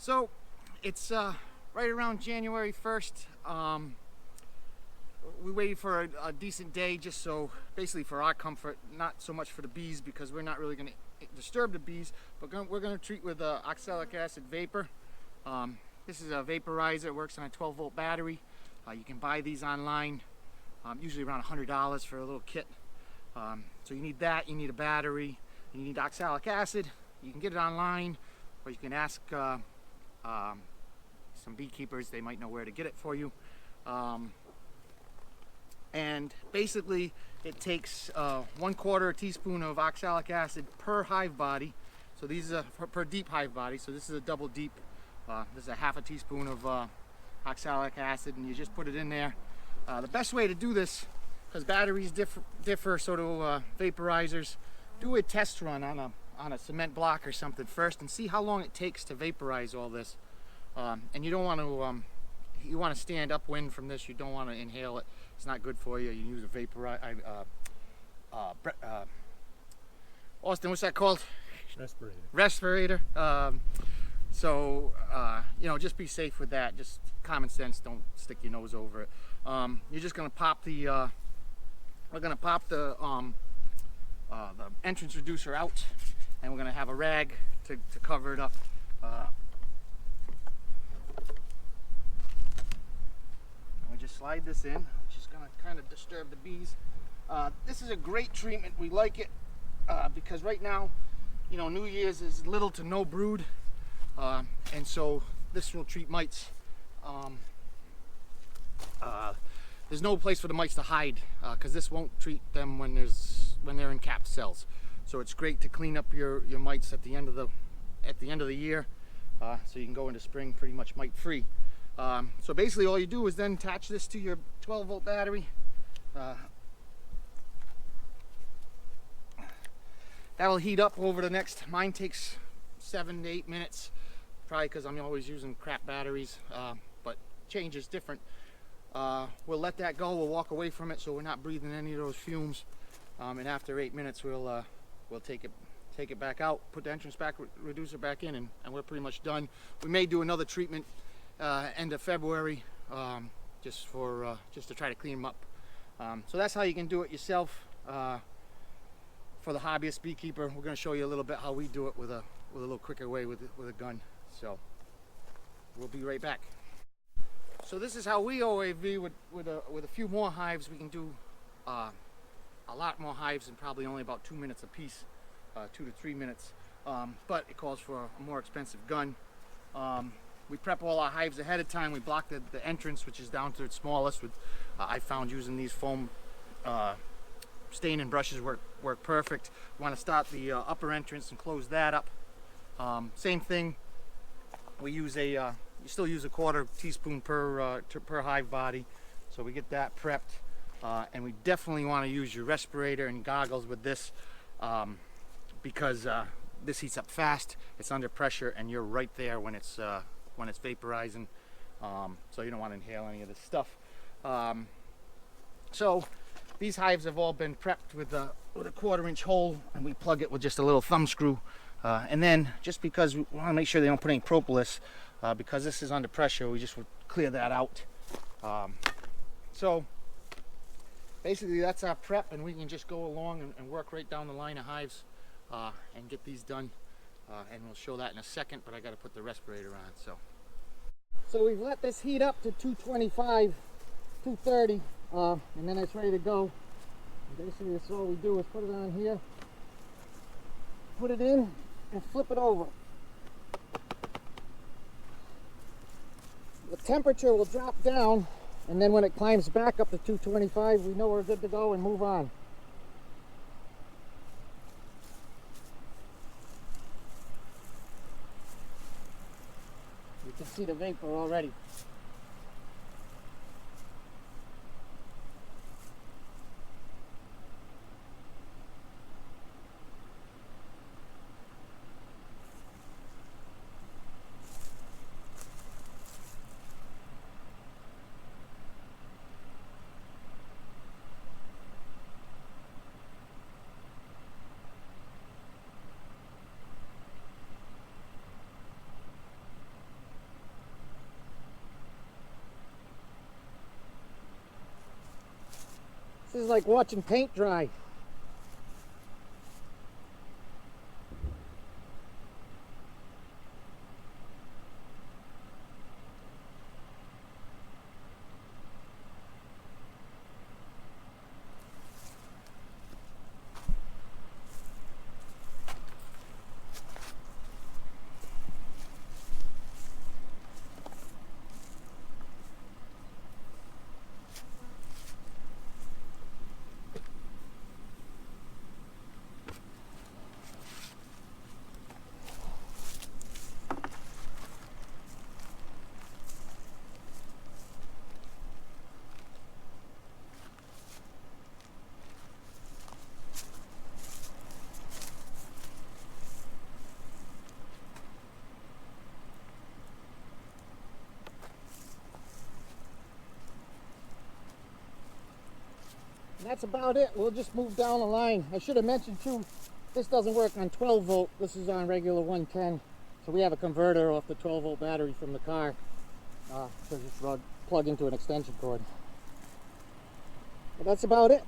So it's right around January 1st. We waited for a decent day just so basically for our comfort, not so much for the bees because we're not really going to disturb the bees, but we're going to treat with Oxalic Acid Vapor. This is a vaporizer. It works on a 12-volt battery. You can buy these online, usually around $100 for a little kit. So you need that, you need a battery, you need oxalic acid. You can get it online, or you can ask some beekeepers. They might know where to get it for you. And basically it takes 1/4 teaspoon of oxalic acid per hive body. So these are per deep hive body. So this is a double deep. This is a 1/2 teaspoon of oxalic acid, and you just put it in there. The best way to do this, because batteries differ, so do vaporizers, do a test run on a cement block or something first and see how long it takes to vaporize all this. And you don't want to you want to stand upwind from this. You don't want to inhale it. It's not good for you. You use a vaporizer. Austin, what's that called? Respirator. So you know, just be safe with that. Just common sense. Don't stick your nose over it. You're just gonna pop the we're gonna pop the entrance reducer out, and we're gonna have a rag to cover it up. We just slide this in, which is gonna kind of disturb the bees. This is a great treatment. We like it because right now, you know, New Year's is little to no brood, and so this will treat mites. There's no place for the mites to hide because this won't treat them when they're in capped cells. So it's great to clean up your mites at the end of the year, so you can go into spring pretty much mite free. So basically all you do is then attach this to your 12-volt battery. That'll heat up over the next, mine takes 7 to 8 minutes, probably because I'm always using crap batteries, but change is different. We'll let that go, we'll walk away from it so we're not breathing any of those fumes, and after 8 minutes we'll take it back out, put the entrance reducer back in, and we're pretty much done. We may do another treatment end of February, just to try to clean them up. So that's how you can do it yourself. For the hobbyist beekeeper, we're going to show you a little bit how we do it with a little quicker way with a gun. So we'll be right back. So this is how we OAV with a few more hives. We can do a lot more hives in probably only about 2 minutes a piece, 2 to 3 minutes. But it calls for a more expensive gun. We prep all our hives ahead of time. We block the entrance, which is down to its smallest. I found using these foam staining brushes work perfect. We want to start the upper entrance and close that up. Same thing. We use you still use a 1/4 teaspoon per hive body, so we get that prepped. And we definitely want to use your respirator and goggles with this, because this heats up fast. It's under pressure, and you're right there when it's vaporizing. So you don't want to inhale any of this stuff. So these hives have all been prepped with a 1/4-inch hole, and we plug it with just a little thumb screw. And then, just because we want to make sure they don't put any propolis, because this is under pressure, we just would clear that out. So basically that's our prep, and we can just go along and work right down the line of hives and get these done. And we'll show that in a second, but I got to put the respirator on. So we've let this heat up to 225, 230, and then it's ready to go. And basically that's all we do is put it on here, put it in, and flip it over. The temperature will drop down, and then when it climbs back up to 225, we know we're good to go and move on. You can see the vapor already. This is like watching paint dry. And that's about it. We'll just move down the line. I should have mentioned too, this doesn't work on 12 volt. This is on regular 110. So we have a converter off the 12 volt battery from the car. So just plug into an extension cord. But that's about it.